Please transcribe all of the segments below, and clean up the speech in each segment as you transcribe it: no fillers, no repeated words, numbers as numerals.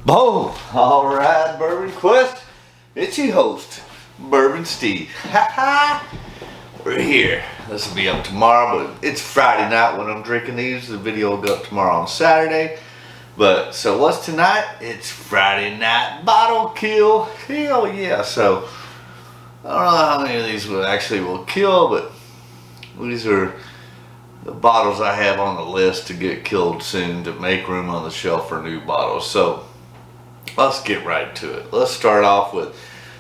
Boom! Alright, Bourbon Quest. It's your host, Bourbon Steve. We're here. This will be up tomorrow, but it's Friday night when I'm drinking these. The video will go up tomorrow on Saturday. But, so what's tonight? It's Friday night bottle kill. Hell yeah. So, I don't know how many of these will kill, but these are the bottles I have on the list to get killed soon to make room on the shelf for new bottles. So, let's get right to it. Let's start off with,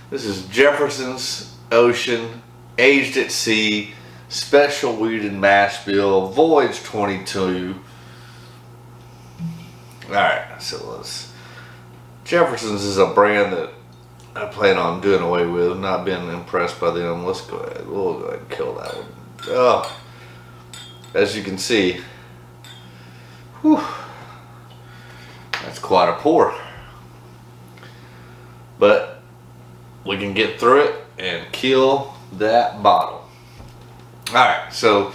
this is Jefferson's Ocean, aged at sea, special wheated mash bill, Voyage 22. Alright, so Jefferson's is a brand that I plan on doing away with. I've not been impressed by them. Let's go ahead. We'll go ahead and kill that one. Oh, as you can see, whew, that's quite a pour. But we can get through it and kill that bottle. Alright, so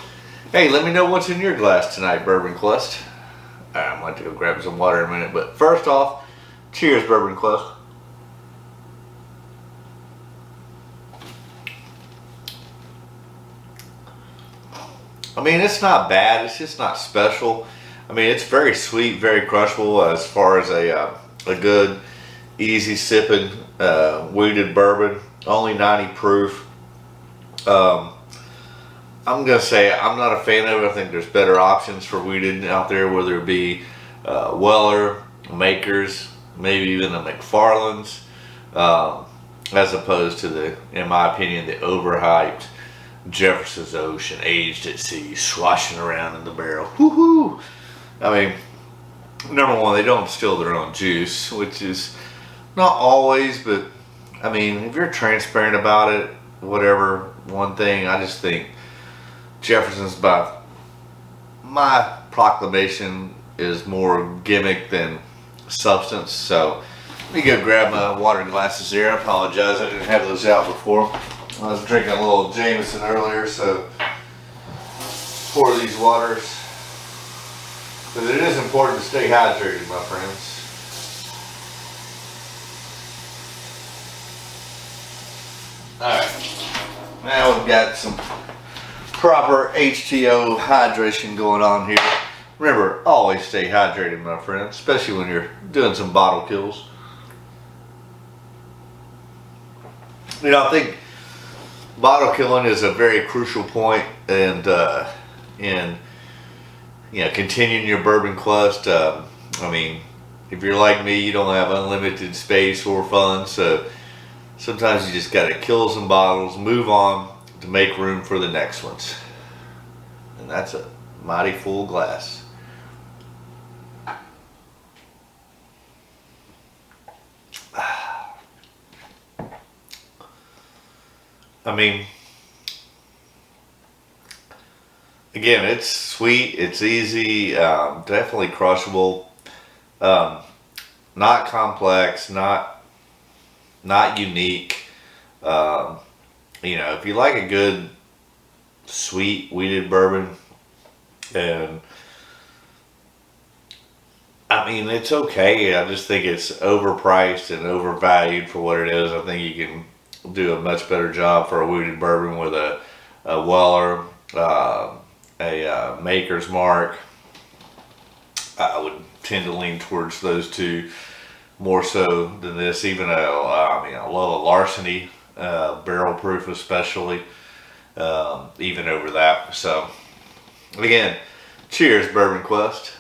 hey, let me know what's in your glass tonight, Bourbon Quest. Alright, I'm going to go grab some water in a minute, but first off, cheers, Bourbon Quest. I mean, it's not bad, it's just not special. I mean, it's very sweet, very crushable as far as a good, easy sipping wheated bourbon. Only 90 proof. I'm going to say I'm not a fan of it. I think there's better options for wheated out there, whether it be Weller, Makers, maybe even the McFarland's, as opposed to the, in my opinion, the overhyped Jefferson's Ocean, aged at sea, swashing around in the barrel. Woohoo! I mean, number one, they don't distill their own juice, which is not always, but I mean, if you're transparent about it, whatever, one thing, I just think Jefferson's, by my proclamation, is more gimmick than substance. So let me go grab my water glasses here. I apologize, I didn't have those out before. I was drinking a little Jameson earlier, so pour these waters. Because it is important to stay hydrated, my friends. Alright, now we've got some proper H2O hydration going on here. Remember, always stay hydrated, my friends, especially when you're doing some bottle kills. You know, I think bottle killing is a very crucial point, and in continuing your bourbon quest. I mean, if you're like me, you don't have unlimited space or funds, so sometimes you just got to kill some bottles, move on to make room for the next ones, and that's a mighty full glass. I mean, again, it's sweet, it's easy, definitely crushable, not complex, not unique. If you like a good sweet wheated bourbon, and I mean, it's okay. I just think it's overpriced and overvalued for what it is. I think you can do a much better job for a wheated bourbon with a Weller, a Maker's Mark. I would tend to lean towards those two more so than this. Even I love a Larceny, barrel proof especially, even over that. So again, cheers, Bourbon Quest.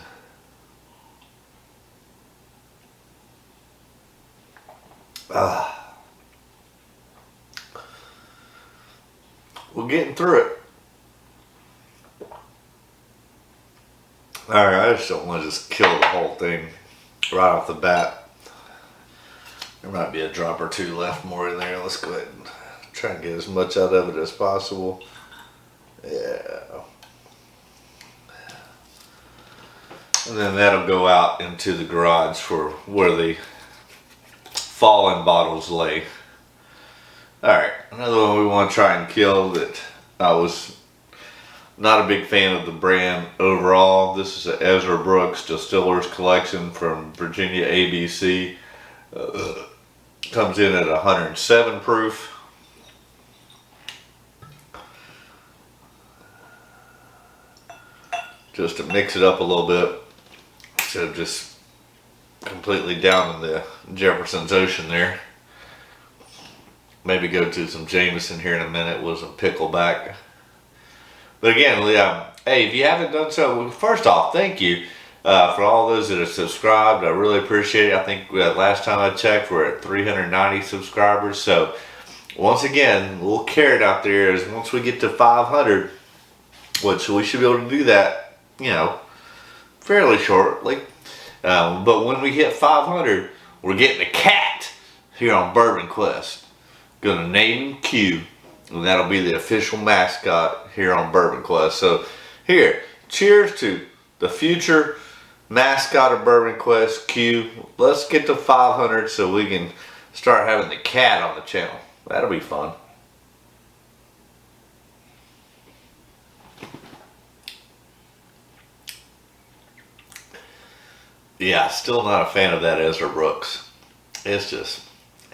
We're getting through it. Alright, I just don't want to just kill the whole thing right off the bat. There might be a drop or two left more in there. Let's go ahead and try and get as much out of it as possible. Yeah. And then that'll go out into the garage for where the fallen bottles lay. Alright, another one we want to try and kill that I was Not a big fan of the brand overall. This is an Ezra Brooks Distillers collection from Virginia ABC. Comes in at 107 proof. Just to mix it up a little bit, instead of just completely down in the Jefferson's Ocean there. Maybe go to some Jameson here in a minute with some pickleback. But again, hey, if you haven't done so, first off, thank you for all those that have subscribed. I really appreciate it. I think last time I checked, we're at 390 subscribers. So once again, a little carrot out there is once we get to 500, which we should be able to do that, you know, fairly shortly. But when we hit 500, we're getting a cat here on Bourbon Quest. Gonna name him Q, and that'll be the official mascot here on Bourbon Quest. So here, cheers to the future mascot of Bourbon Quest, Q. Let's get to 500 so we can start having the cat on the channel. That'll be fun. Yeah, still not a fan of that Ezra Brooks.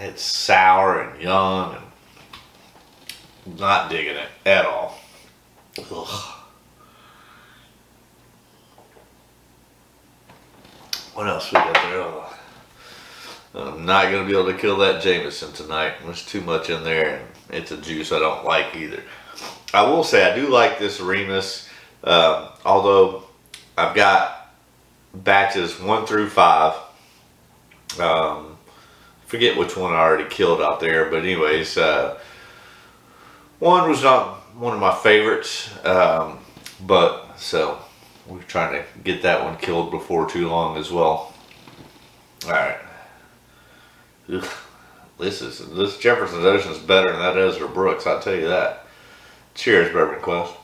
It's sour and young and not digging it at all. Ugh. What else we got there? Oh, I'm not going to be able to kill that Jameson tonight. There's too much in there, and it's a juice I don't like either. I will say I do like this Remus, although I've got batches 1 through 5. Forget which one I already killed out there, but anyways, one was not one of my favorites, but so we're trying to get that one killed before too long as well. All right, this Jefferson's Ocean is better than that Ezra Brooks, I'll tell you that. Cheers, Bourbon Quest.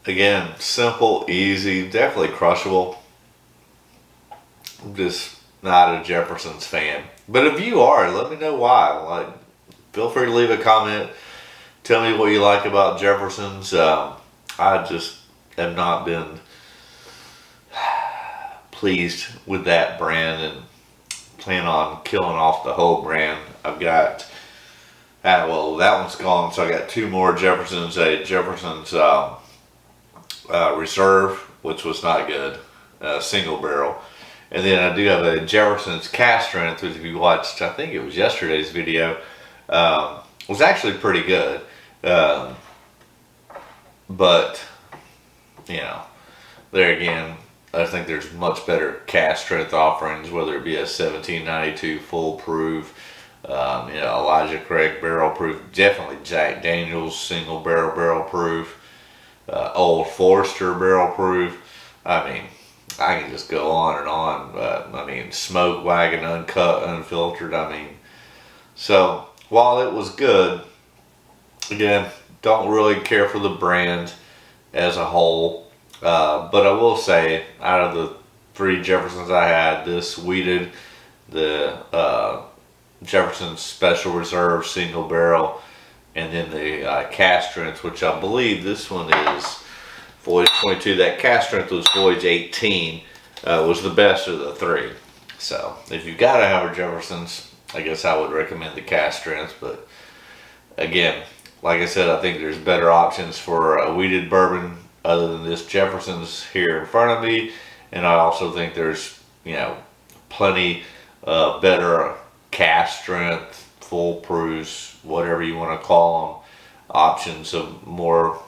Again, simple, easy, definitely crushable. I'm just not a Jefferson's fan. But if you are, let me know why. Like, feel free to leave a comment. Tell me what you like about Jefferson's. I just have not been pleased with that brand and plan on killing off the whole brand. I've got, well, that one's gone, so I got 2 more Jefferson's. A Jefferson's Reserve, which was not good, single barrel, and then I do have a Jefferson's Cask Strength, which if you watched, I think it was yesterday's video, was actually pretty good, but you know, there again, I think there's much better cask strength offerings, whether it be a 1792 full proof, you know, Elijah Craig barrel proof, definitely Jack Daniel's single barrel proof. Old Forester barrel proof. I mean, I can just go on and on. I mean, Smoke Wagon uncut, unfiltered. I mean, so while it was good, again, don't really care for the brand as a whole. But I will say, out of the 3 Jeffersons I had, this weeded, the Jefferson Special Reserve single barrel, and then the cask strength, which I believe this one is Voyage 22. That cask strength was Voyage 18, was the best of the 3. So if you've got to have a Jefferson's, I guess I would recommend the cask strength. But again, like I said, I think there's better options for a weeded bourbon other than this Jefferson's here in front of me. And I also think there's, you know, plenty better cask strength, full proofs, whatever you want to call them, options of more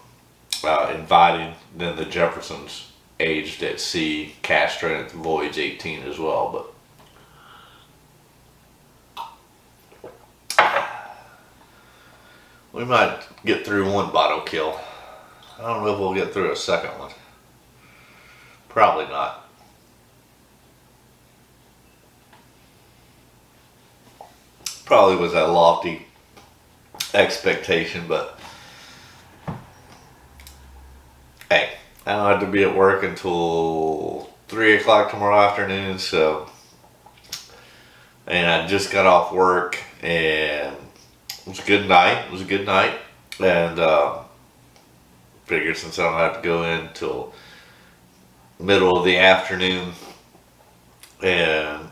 inviting than the Jefferson's aged at sea cask strength Voyage 18 as well. But we might get through 1 bottle kill. I don't know if we'll get through a second one. Probably not. Probably was a lofty expectation, but hey, I don't have to be at work until 3 o'clock tomorrow afternoon, so and I just got off work, and it was a good night. It was a good night, and figured since I don't have to go in till middle of the afternoon, and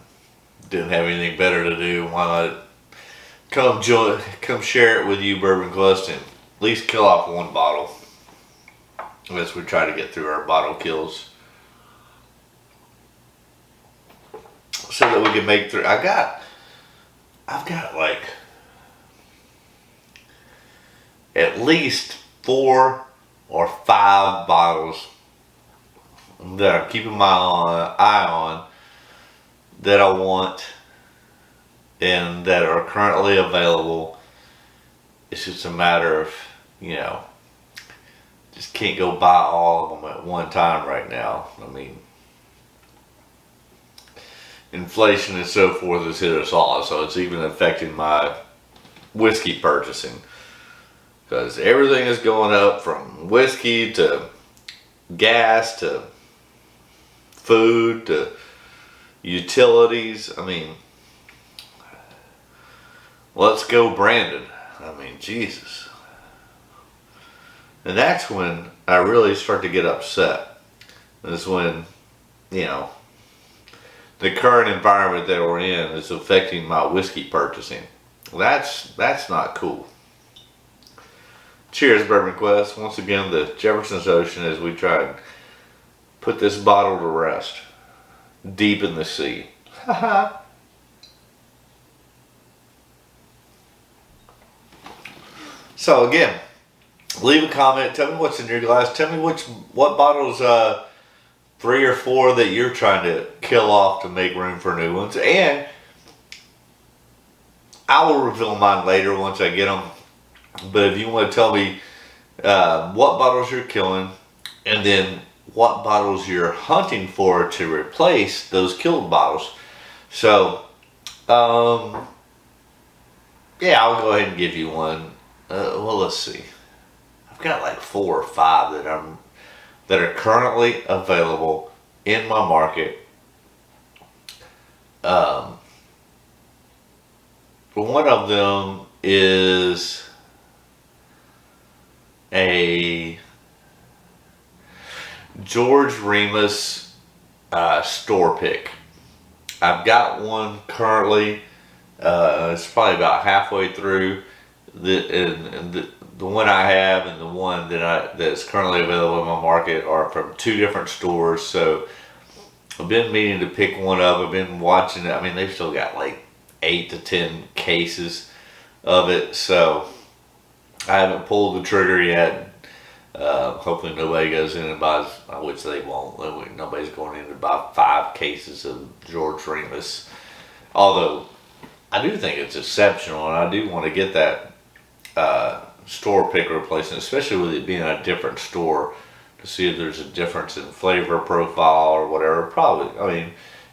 didn't have anything better to do, why not come share it with you, Bourbon Quest, and at least kill off one bottle as we try to get through our bottle kills, so that we can make through. I've got like at least 4 or 5 bottles that I'm keeping my eye on, that I want and that are currently available. It's just a matter of, just can't go buy all of them at one time right now. I mean, inflation and so forth has hit us all, so it's even affecting my whiskey purchasing, because everything is going up, from whiskey to gas to food to utilities. I mean, let's go Brandon. I mean, Jesus. And that's when I really start to get upset. Is when, the current environment that we're in is affecting my whiskey purchasing. That's not cool. Cheers, Bourbon Quest. Once again, the Jefferson's Ocean, as we try and put this bottle to rest deep in the sea. So again, leave a comment. Tell me what's in your glass. Tell me what bottles, 3 or 4 that you're trying to kill off to make room for new ones. And I will reveal mine later once I get them. But if you want to tell me what bottles you're killing, and then what bottles you're hunting for to replace those killed bottles. So, yeah, I'll go ahead and give you one. Well, let's see. I've got like 4 or 5 that are currently available in my market. One of them is a George Remus store pick. I've got one currently. It's probably about halfway through. The one I have and the one that's currently available in my market are from 2 different stores. So I've been meaning to pick one up. I've been watching it. I mean, they've still got like 8 to 10 cases of it. So I haven't pulled the trigger yet. Hopefully nobody goes in and buys, which they won't. Nobody's going in to buy 5 cases of George Remus. Although I do think it's exceptional, and I do want to get that store pick replacement, especially with it being a different store, to see if there's a difference in flavor profile or whatever. Probably, I mean,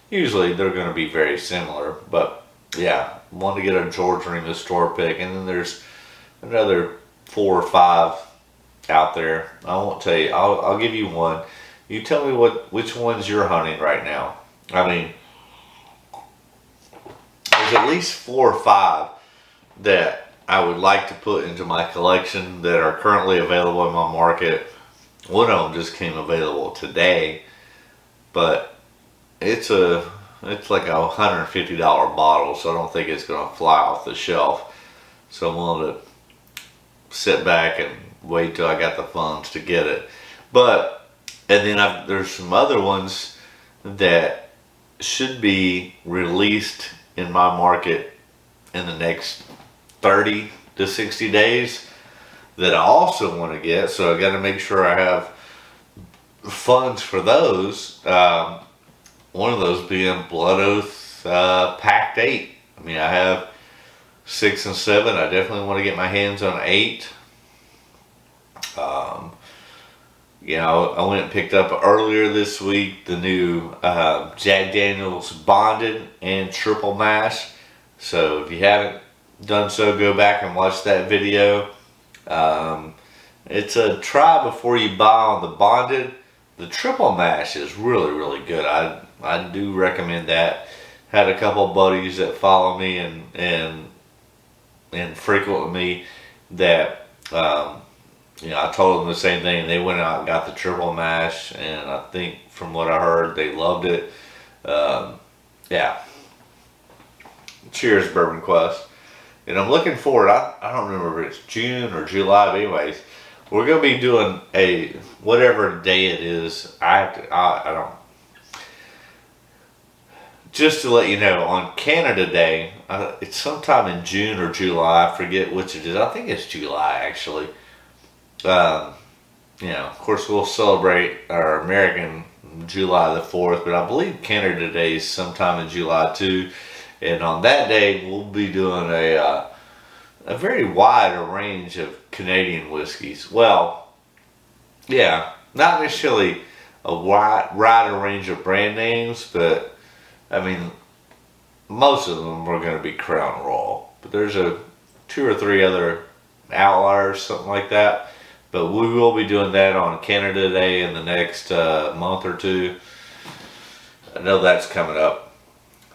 usually they're going to be very similar, but yeah, want to get a George Remus store pick, and then there's another 4 or 5 out there. I won't tell you. I'll give you one. You tell me which ones you're hunting right now. I mean, there's at least 4 or 5 that I would like to put into my collection that are currently available in my market. One of them just came available today, but it's like a $150 bottle, so I don't think it's going to fly off the shelf. So I'm willing to sit back and wait till I got the funds to get it. And then there's some other ones that should be released in my market in the next 30 to 60 days that I also want to get. So I got to make sure I have funds for those. One of those being Blood Oath Packed 8. I mean, I have 6 and 7. I definitely want to get my hands on 8. I went and picked up earlier this week the new Jack Daniel's Bonded and Triple Mash. So if you haven't done so, go back and watch that video. It's a try before you buy on the Bonded. The Triple Mash is really, really good. I do recommend that. Had a couple buddies that follow me and frequent with me that I told them the same thing. They went out and got the triple mash, and I think from what I heard, they loved it. Yeah. Cheers, Bourbon Quest. And I'm looking forward. I don't remember if it's June or July, but anyways, we're gonna be doing a whatever day it is. I don't. Just to let you know, on Canada Day, it's sometime in June or July. I forget which it is. I think it's July actually. Of course, we'll celebrate our American July the 4th, but I believe Canada Day is sometime in July too. And on that day, we'll be doing a very wide range of Canadian whiskeys. Well, yeah, not necessarily a wider range of brand names, but I mean, most of them are going to be Crown Royal. But there's two or three other outliers, something like that. But we will be doing that on Canada Day in the next month or two. I know that's coming up.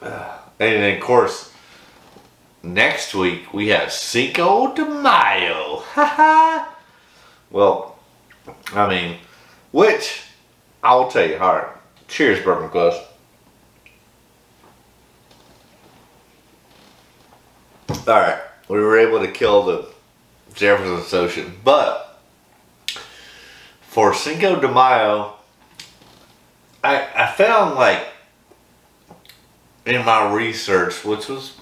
And then, of course, next week we have Cinco de Mayo. Haha. Well, I mean, which I will tell you. All right, cheers, Bourbon Quest. All right, we were able to kill the Jefferson Associate, but for Cinco de Mayo, I found, like, in my research, which was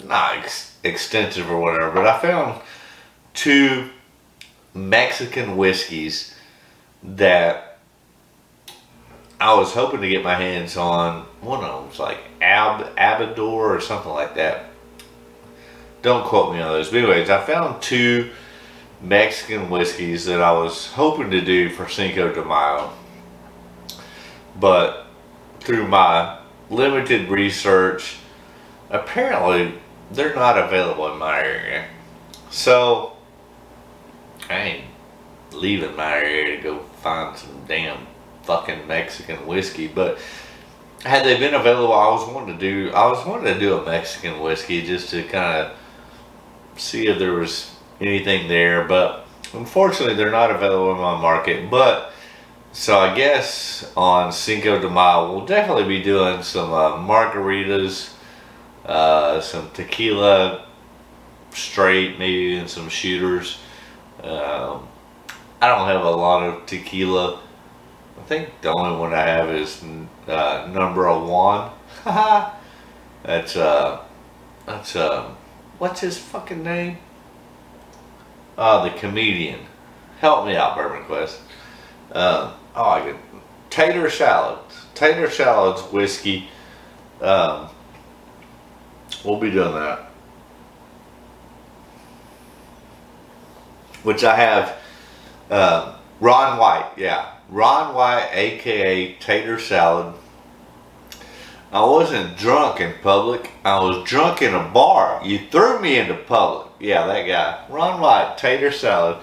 not extensive or whatever, but I found two Mexican whiskeys that I was hoping to get my hands on. One of them was like Abador or something like that. Don't quote me on those. But anyways, I found two Mexican whiskeys that I was hoping to do for Cinco de Mayo. But through my limited research, apparently they're not available in my area. So I ain't leaving my area to go find some damn fucking Mexican whiskey. But had they been available, I was wanting to do a Mexican whiskey just to kind of see if there was anything there. But unfortunately, they're not available in my market. But so I guess on Cinco de Mayo, we'll definitely be doing some margaritas, some tequila straight, maybe even some shooters. I don't have a lot of tequila. I think the only one I have is number one. that's what's his fucking name? The comedian. Help me out, Bourbon Quest. I get tater salads, whiskey. We'll be doing that. Which I have Ron White, Ron White, aka Tater Salad. I wasn't drunk in public. I was drunk in a bar. You threw me into public. Yeah, that guy. Ron White, Tater Salad.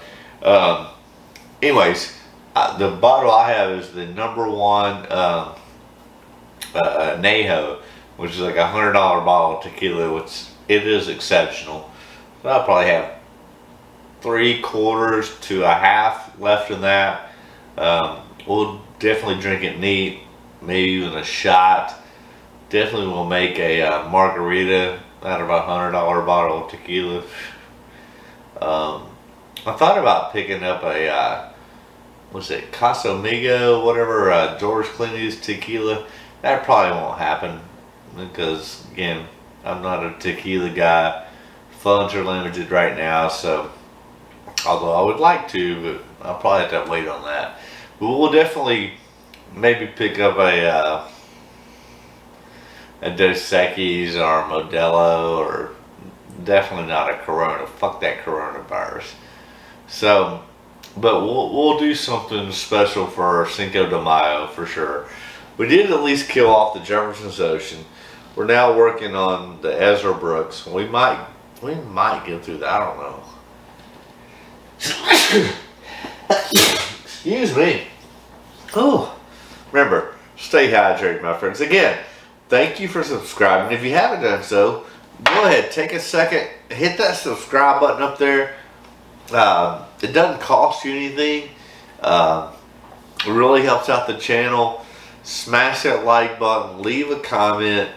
Anyways, the bottle I have is the number one Nejo, which is like $100 bottle of tequila, which it is exceptional. So I'll probably have 3/4 to a half left in that. We'll definitely drink it neat, maybe even a shot. Definitely will make a margarita out of a $100 bottle of tequila. I thought about picking up a what's it, Casamigo, whatever, George Clooney's tequila. That probably won't happen because, again, I'm not a tequila guy. Funds are limited right now, so although I would like to, but I'll probably have to wait on that. But we'll definitely maybe pick up a Dos Equis or a Modelo, or definitely not a Corona. Fuck that coronavirus. So, but we'll do something special for Cinco de Mayo for sure. We did at least kill off the Jefferson's Ocean. We're now working on the Ezra Brooks. We might get through that. I don't know. Excuse me. Oh, remember, stay hydrated, my friends. Again, thank you for subscribing. If you haven't done so, go ahead, take a second, hit that subscribe button up there. It doesn't cost you anything. It really helps out the channel. Smash that like button, leave a comment,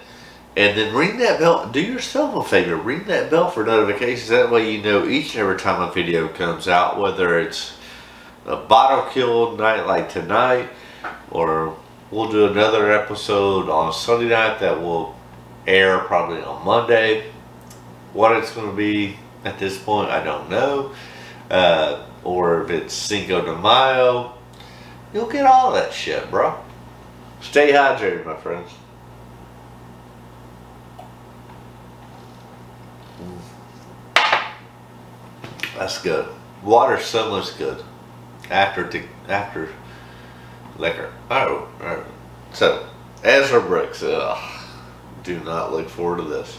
and then ring that bell. Do yourself a favor, ring that bell for notifications. That way you know each and every time a video comes out, whether it's a bottle kill night like tonight, or we'll do another episode on Sunday night that will air probably on Monday. What it's going to be at this point, I don't know. Or if it's Cinco de Mayo, you'll get all that shit, bro. Stay hydrated, my friends. That's good. Water's so much good after liquor. Oh, right. So Ezra Brooks. Do not look forward to this.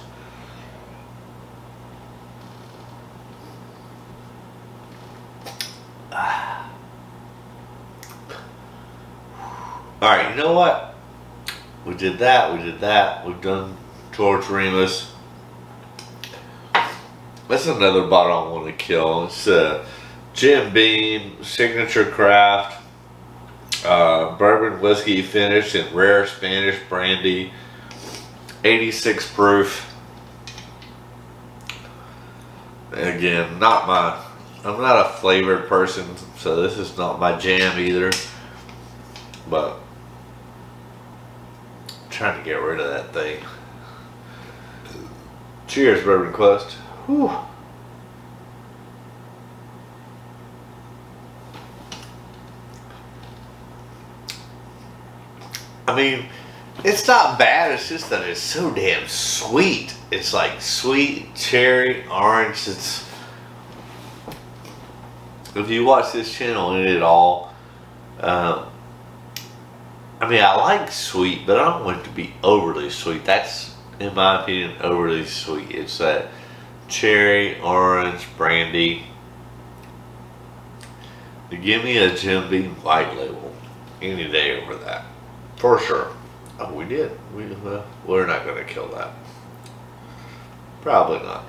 Alright, you know what? We did that. We've done George Remus. That's another bottle I want to kill. It's Jim Beam Signature Craft bourbon whiskey finish in rare Spanish brandy, 86 proof. Again, I'm not a flavored person, so this is not my jam either. But I'm trying to get rid of that thing. Cheers, Bourbon Quest. Whew. I mean, it's not bad, it's just that it's so damn sweet. It's like sweet cherry, orange. It's, if you watch this channel and it all, I mean, I like sweet, but I don't want it to be overly sweet. That's, in my opinion, overly sweet. It's that cherry, orange, brandy. Give me a Jim Beam White Label any day over that. For sure. Oh, we did. We're not going to kill that. Probably not.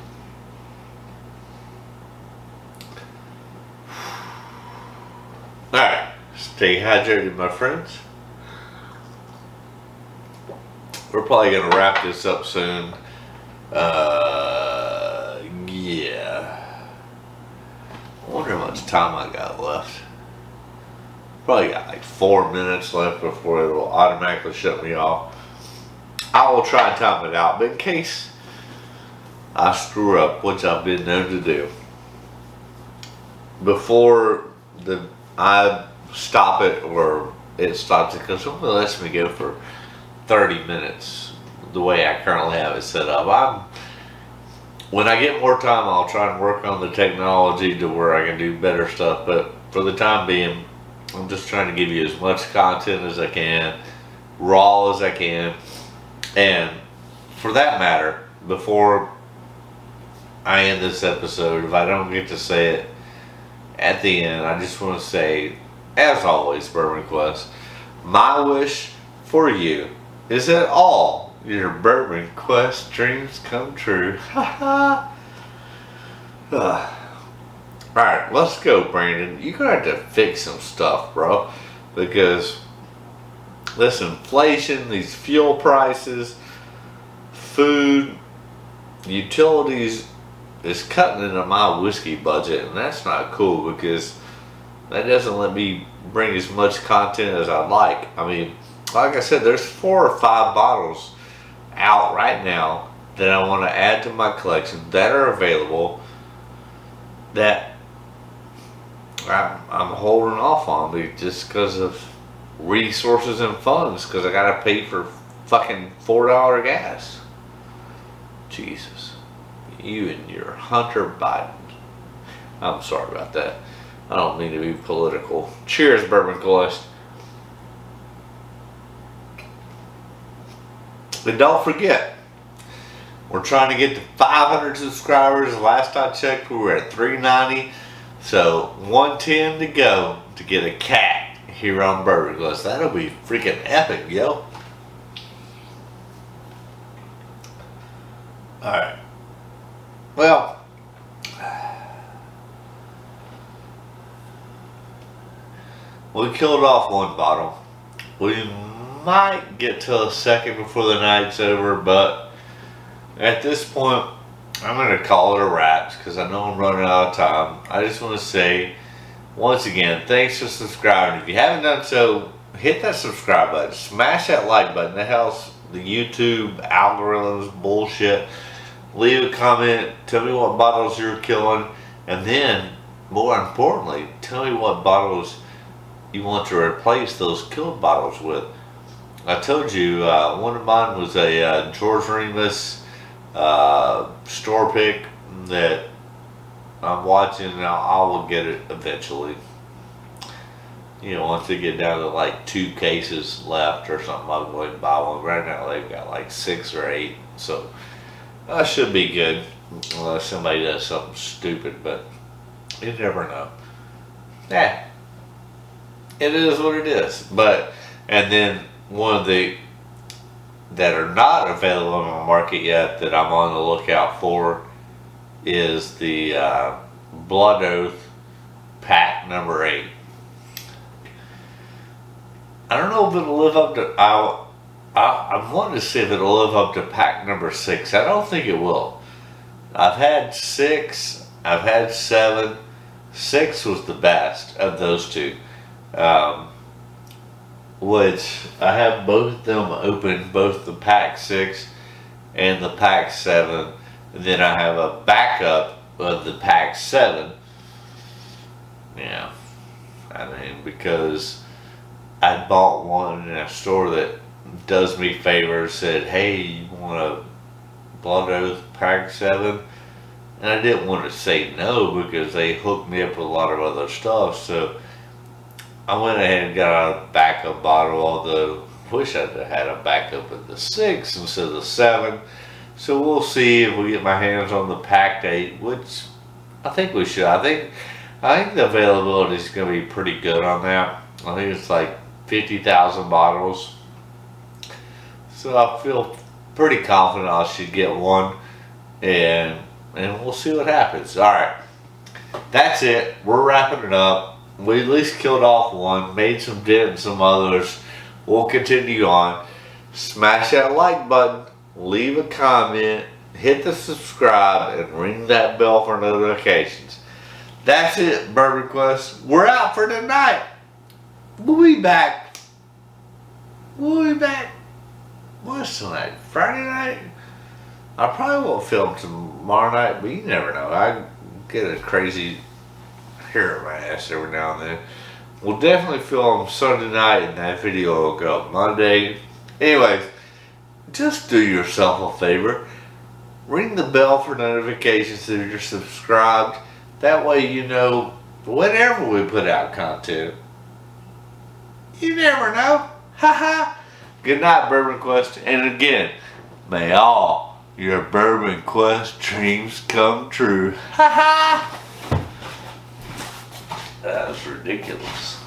Alright. Stay hydrated, my friends. We're probably going to wrap this up soon. Yeah. I wonder how much time I got left. Probably got like 4 minutes left before it will automatically shut me off. I will try and time it out, but in case I screw up, which I've been known to do, before I stop it or it stops it, because it only lets me go for 30 minutes the way I currently have it set up. When I get more time, I'll try and work on the technology to where I can do better stuff, but for the time being, I'm just trying to give you as much content as I can, raw as I can. And for that matter, before I end this episode, if I don't get to say it at the end, I just want to say, as always, Bourbon Quest, my wish for you is that all your Bourbon Quest dreams come true. Alright, let's go, Brandon. You're going to have to fix some stuff, bro. Because this inflation, these fuel prices, food, utilities is cutting into my whiskey budget. And that's not cool because that doesn't let me bring as much content as I'd like. I mean, like I said, there's 4 or 5 bottles out right now that I want to add to my collection that are available that I'm holding off on just because of resources and funds, because I gotta pay for fucking $4 gas. Jesus, you and your Hunter Biden. I'm sorry about that. I don't mean to be political. Cheers, Bourbon Quest. And don't forget, we're trying to get to 500 subscribers. Last I checked, we were at 390. So 110 to go to get a cat here on Bourbon Quest. That'll be freaking epic, yo. Alright. Well, we killed off one bottle. We might get to a second before the night's over, but at this point, I'm going to call it a wrap because I know I'm running out of time. I just want to say, once again, thanks for subscribing. If you haven't done so, hit that subscribe button. Smash that like button. That helps the YouTube algorithms bullshit. Leave a comment. Tell me what bottles you're killing. And then, more importantly, tell me what bottles you want to replace those killed bottles with. I told you one of mine was a George Remus store pick that I'm watching. I will get it eventually. You know, once they get down to like 2 cases left or something, I'll go ahead and buy one. Right now they've got like 6 or 8, so that should be good unless somebody does something stupid, but you never know. Yeah, it is what it is. But, and then one of the that are not available on the market yet that I'm on the lookout for is the Blood Oath pack number 8. I don't know if it'll live up to, I'm wanting to see if it'll live up to pack number 6. I don't think it will. I've had 6, I've had 7. 6 was the best of those 2. Which I have both of them open, both the pack 6 and the pack 7. And then I have a backup of the pack 7. Yeah, I mean, because I bought one in a store that does me favors, said, hey, you want a Blood Oath pack 7? And I didn't want to say no because they hooked me up with a lot of other stuff, so I went ahead and got a backup bottle, although I wish I'd have had a backup of the 6 instead of the 7. So we'll see if we get my hands on the pack 8, which I think we should. I think the availability is going to be pretty good on that. I think it's like 50,000 bottles. So I feel pretty confident I should get one, and we'll see what happens. Alright, that's it. We're wrapping it up. We at least killed off one, made some dent in some others. We'll continue on. Smash that like button, leave a comment, hit the subscribe, and ring that bell for notifications. That's it, Bourbon Quest. We're out for tonight. We'll be back. What's tonight? Friday night? I probably won't film tomorrow night, but you never know. I get a crazy hair in my ass every now and then. We'll definitely film Sunday night, and that video will go up Monday. Anyways, just do yourself a favor. Ring the bell for notifications if you're subscribed. That way you know whenever we put out content. You never know. Haha. Good night, Bourbon Quest. And again, may all your Bourbon Quest dreams come true. Haha. That's ridiculous.